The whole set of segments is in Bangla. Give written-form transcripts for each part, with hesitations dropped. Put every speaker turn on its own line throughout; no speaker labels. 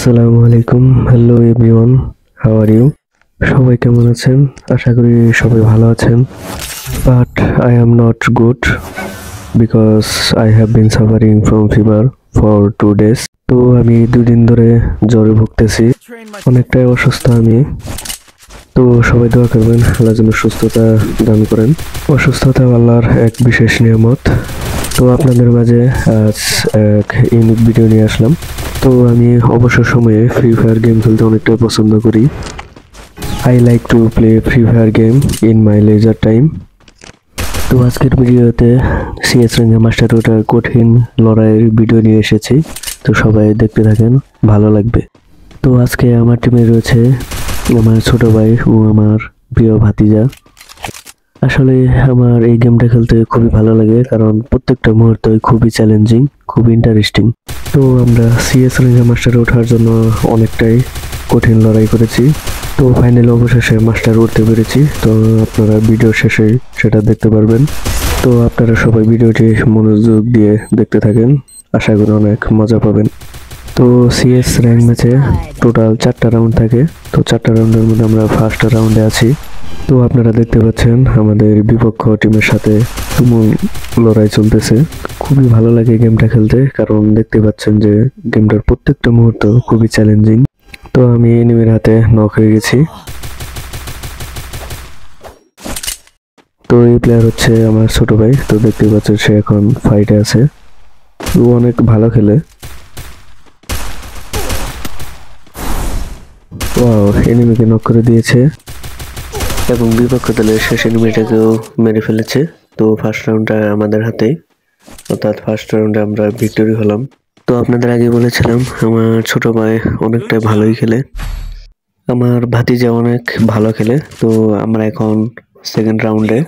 আসসালামু আলাইকুম, hello everyone, how are you? সবাই কেমন আছেন? আশা করি সবাই ভালো আছেন। But I am not good because I have been suffering from fever for 2 days। তো আমি 2 দিন ধরে জ্বরে ভুগতেছি, অনেকটাই অসুস্থ আমি। তো সবাই দোয়া করবেন, আল্লাহ যেন সুস্থতা দান করেন। অসুস্থতা আল্লাহর এক বিশেষ নিয়ামত। তো আপনাদের মাঝে আজ এক ইউনিক ভিডিও নিয়ে আসলাম। তো আমি অবসর সময়ে ফ্রি ফায়ার গেম খেলতে অনেকটাই পছন্দ করি। I like to play free fire game in my leisure time. তো আজকের ভিডিওতে সিএস র্যাঙ্কে মাস্টার ওটার কঠিন লড়াইয়ের ভিডিও নিয়ে এসেছি। তো সবাই দেখতে থাকেন, ভালো লাগবে। তো আজকে আমার টিমে রয়েছে আমার ছোট ভাই ও আমার প্রিয় ভাতিজা। আসলে আমার এই গেমটা খেলতে খুবই ভালো লাগে, কারণ প্রত্যেকটা মুহূর্ত খুবই চ্যালেঞ্জিং, খুবই ইন্টারেস্টিং। তো আমরা সিএস র্যাঙ্কে মাস্টারে ওঠার জন্য অনেকটাই কঠিন লড়াই করেছি। তো ফাইনালি অবশেষে মাস্টার উঠতে পেরেছি। তো আপনারা ভিডিও শেষে সেটা দেখতে পারবেন। তো আপনারা সবাই ভিডিওটি মনোযোগ দিয়ে দেখতে থাকেন, আশা করি অনেক মজা পাবেন। তো সিএস র্যাঙ্ক ম্যাচে টোটাল 4টা রাউন্ড থাকে। তো 4টা রাউন্ডের মধ্যে আমরা ফার্স্ট রাউন্ডে আছি। তো আপনারা দেখতে পাচ্ছেন আমাদের বিপক্ষ টিমের সাথে তুমুল লড়াই চলতেছে। খুবই ভালো লাগে গেমটা খেলতে, কারণ দেখতে পাচ্ছেন যে গেমটার প্রত্যেকটা মুহূর্ত খুবই চ্যালেঞ্জিং। তো আমি এনিমির হাতে নক হয়ে গেছি। তো এই প্লেয়ার হচ্ছে আমার ছোট ভাই। তো দেখতে পাচ্ছেন সে এখন ফাইটে আছে। ও অনেক ভালো খেলে। ওয়াও, এনিমিকে নক করে দিয়েছে এবং বিপক্ষ দলের শেষ এনিমিটাকেও মেরে ফেলেছে। তো ফার্স্ট রাউন্ডটা আমাদের হাতেই, অর্থাৎ ফার্স্ট রাউন্ডে আমরা ভিক্টরি হলাম। তো আপনাদের আগে বলেছিলাম আমার ছোট ভাই অনেকটাই ভালোই খেলে, আমার ভাতিজা অনেক ভালো খেলে। তো আমরা এখন সেকেন্ড রাউন্ডে।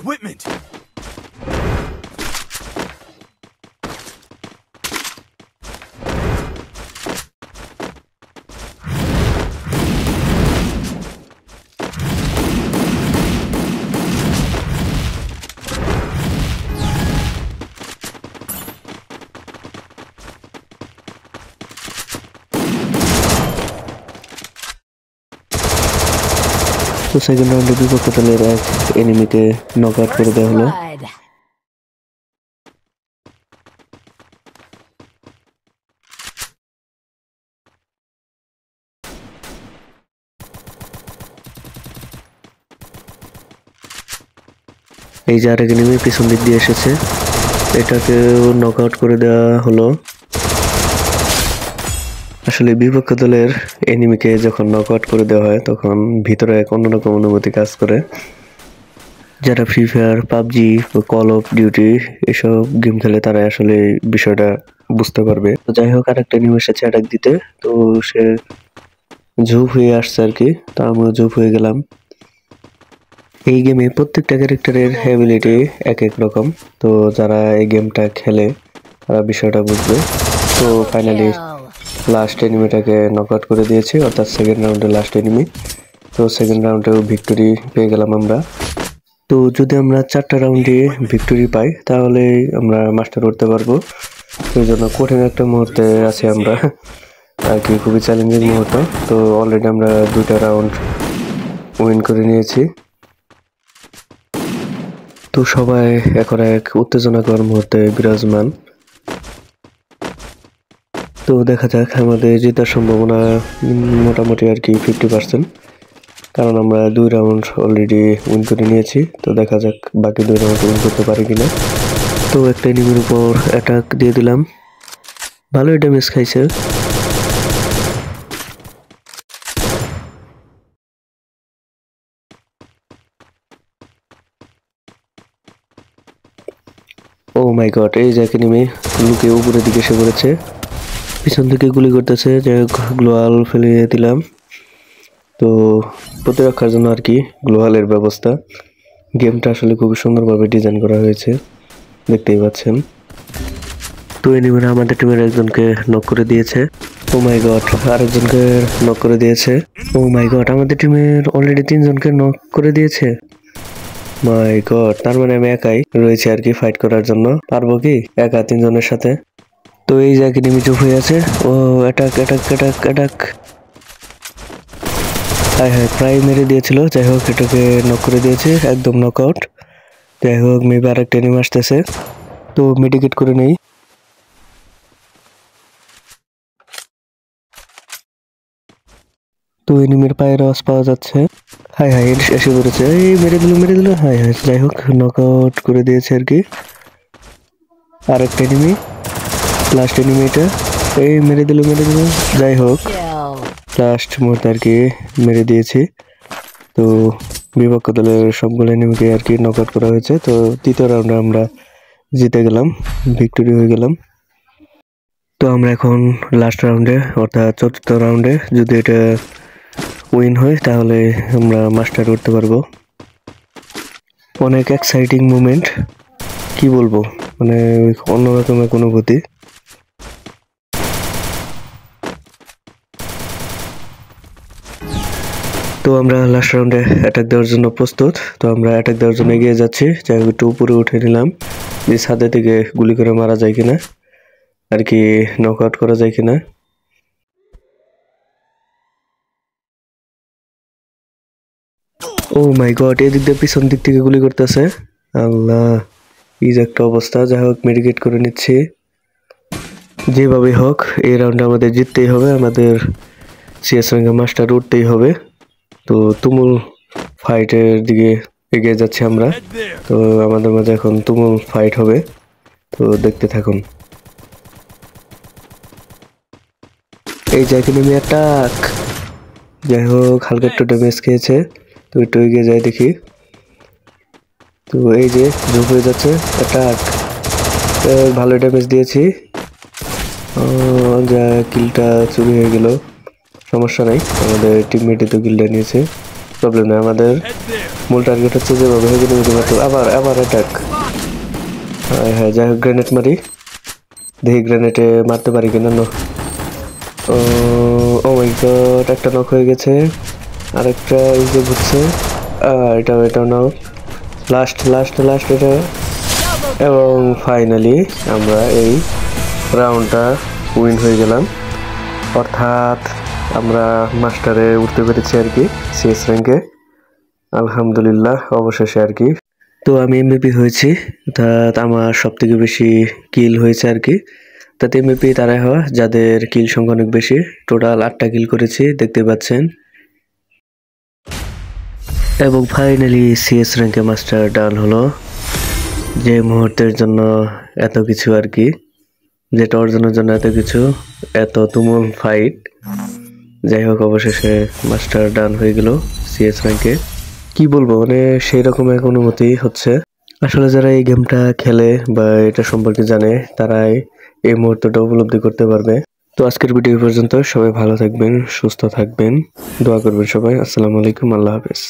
তো সেকেন্ড রাউন্ডে বিপক্ষ দলের এক এনিমিকে নক আউট করে দেওয়া হলো। এই যে আরেক এনিমি পিছন দিক দিয়ে এসেছে, এটাকেও নক আউট করে দেওয়া হলো। আসলে বিপক্ষ দলের এনিমিকে যখন নক আউট করে দেওয়া হয় তখন ভিতরে এক অন্যরকম অনুভূতি কাজ করে। যারা free fire, PUBG, call of duty এসব গেম খেলে তারা আসলে বিষয়টা বুঝতে পারবে। তো যাই হোক, আরেকটা এনিমি এসেছে অ্যাটাক দিতে। তো সে ঝোপ হয়ে আসছে আর কি, তো আমিও ঝোপ হয়ে গেলাম। এই গেমে প্রত্যেকটা ক্যারেক্টারের অ্যাবিলিটি এক এক রকম। তো যারা এই গেমটা খেলে তারা বিষয়টা বুঝবে। তো ফাইনালি লাস্ট এনিমিটাকে নক আউট করে দিয়েছে, অর্থাৎ সেকেন্ড রাউন্ডে লাস্ট এনিমি। তো সেকেন্ড রাউন্ডেও ভিক্টরি পেয়ে গেলাম আমরা। তো যদি আমরা 4টা রাউন্ডে ভিক্টরি পাই তাহলে আমরা মাস্টার উঠতে পারবো। সেই জন্য কঠিন একটা মুহূর্তে আছি আমরা আর কি, খুবই চ্যালেঞ্জিং মুহূর্ত। তো অলরেডি আমরা 2টা রাউন্ড উইন করে নিয়েছি। তো সবাই এখন এক উত্তেজনাকর মুহূর্তে বিরাজমান। তো দেখা যাক, আমাদের জেতার সম্ভাবনা মোটামুটি আর কি 50%, কারণ আমরা 2 রাউন্ড অলরেডি উইন করে নিয়েছি। তো দেখা যাক বাকি 2 রাউন্ড উইন করতে পারি কিনা। তো একটা এনিমির উপর অ্যাটাক দিয়ে দিলাম, ভালোই ড্যামেজ খাইছে। ও মাই গড, এই যে এনিমি লুকে উপরের দিকে এসে পড়েছে, পিছন থেকে গুলি করতেছে। যাই হোক, গ্লোয়াল ফেলে দিলাম। তো প্রতিরক্ষার জন্য আর কি গ্লোয়ালের ব্যবস্থা। গেমটা আসলে খুবই সুন্দরভাবে ডিজাইন করা হয়েছে, দেখতেই পাচ্ছেন। তো এনিমিরা আমাদের টিমের একজনকে নক করে দিয়েছে। ও মাই গড, আরেকজনকে নক করে দিয়েছে। ও মাই গড, আমাদের টিমের অলরেডি 3 জনকে নক করে দিয়েছে। মাই গড, তার মানে আমি একাই রয়েছে আর কি ফাইট করার জন্য। পারবো কি একা 3 জনের সাথে? তো এই যে এনিমি চুপ হয়ে আছে। ও অ্যাটাক অ্যাটাক অ্যাটাক অ্যাটাক। হ্যাঁ হ্যাঁ প্রায় মেরে দিয়েছিল, যাই হোক এটাকে নক করে দিয়েছে, একদম নক আউট। যাই হোক মেবি আরেকটা এনিমি আসতেছে, তো মেডিকেট করে নেই। তো এনিমির পায়ের আওয়াজ পাওয়া যাচ্ছে। হাই হাই এসে পড়েছে, এই মেরে দিল। হাই হাই, যাই হোক নক আউট করে দিয়েছে আর কি। আরেকটা এনিমি, লাস্ট এনিমি এটা, এই মেরে দিল। যাই হোক লাস্ট মুহূর্তে আর কি মেরে দিয়েছি। তো বিপক্ষ দলের সবগুলো এনিমিকে আর কি নক আউট করা হয়েছে। তো তৃতীয় রাউন্ডে আমরা জিতে গেলাম, ভিক্টোরি হয়ে গেলাম। তো আমরা এখন লাস্ট রাউন্ডে অর্থাৎ চতুর্থ রাউন্ডে যদি এটা উইন হয় তাহলে আমরা মাস্টার করতে পারবো। অনেক এক্সাইটিং মুভমেন্ট, কি বলবো, মানে অন্যরকম এক অনুভূতি। তো আমরা লাস্ট রাউন্ডে অ্যাটাক দেওয়ার জন্য প্রস্তুত। তো আমরা অ্যাটাক দেওয়ার জন্য এগিয়ে যাচ্ছি। যাই হোক একটু উপরে উঠে নিলাম, যে ছাদে থেকে গুলি করে মারা যায় কিনা আর কি, নক আউট করা যায় কিনা। ও মাই গড, এদিক দিয়ে পিছন দিক থেকে গুলি করতেছে। আল্লাহ, এই যে একটা অবস্থা। যাই হোক মেডিকেট করে নিচ্ছি। যেভাবে হোক এই রাউন্ডে আমাদের জিততেই হবে, আমাদের সিএস র্যাঙ্কে মাস্টার উঠতেই হবে। তো তুমুল ফাইটের দিকে এগিয়ে যাচ্ছি আমরা। তো আমাদের মাঝে এখন তুমুল ফাইট হবে, তো দেখতে থাকুন। এই যে এখানে আমি অ্যাটাক, যাই হোক হালকা একটু ড্যামেজ খেয়েছে। তো একটু এগিয়ে যাই দেখি। তো এই যে জুপ হয়ে যাচ্ছে, অ্যাটাক, ভালো ড্যামেজ দিয়েছি। যা কিলটা চুরি হয়ে গেল, সমস্যা নাই, আমাদের টিমমেটই তো কিলটা নিয়েছে, প্রবলেম নেই। আমাদের মূল টার্গেট হচ্ছে যেভাবে হয়ে গেলে আবার আবার অ্যাটাক। হ্যাঁ হ্যাঁ, যাই হোক গ্রেনেড মারি, দেখি গ্রেনেডে মারতে পারি কিনা। ও মাই গড, একটা নক হয়ে গেছে, আরেকটা এই যে ঘুরছে। এটাও নাও, লাস্ট লাস্ট লাস্ট এটা। এবং ফাইনালি আমরা এই রাউন্ডটা উইন হয়ে গেলাম, অর্থাৎ আমরা মাস্টারে উঠতে পেরেছি আর কি, সিএস র্যাঙ্কে, আলহামদুলিল্লাহ অবশেষে আর কি। তো আমি এমভিপি হয়েছি, অর্থাৎ আমার সব থেকে বেশি কিল হয়েছে আর কি। তাতে এমভিপি তারাই হওয়া যাদের কিল সংখ্যা অনেক বেশি, টোটাল 8টা কিল করেছি দেখতে পাচ্ছেন। এবং ফাইনালি সিএস র্যাঙ্কে মাস্টার ডান হলো, যে মুহূর্তের জন্য এত কিছু আর কি, যেটা অর্জনের জন্য এত কিছু, এত তুমুল ফাইট। যাই হোক অবশেষে মাস্টার ডান হয়ে গেল সিএস র্যাঙ্কে। কি বলবো, মানে সেই রকম এক অনুভূতি হচ্ছে। আসলে যারা এই গেমটা খেলে বা এটা সম্পর্কে জানে তারাই এই মুহূর্তটা উপলব্ধি করতে পারবে। তো আজকের ভিডিও পর্যন্ত, সবাই ভালো থাকবেন, সুস্থ থাকবেন, দোয়া করবেন সবাই। আসসালামু আলাইকুম, আল্লাহ হাফেজ।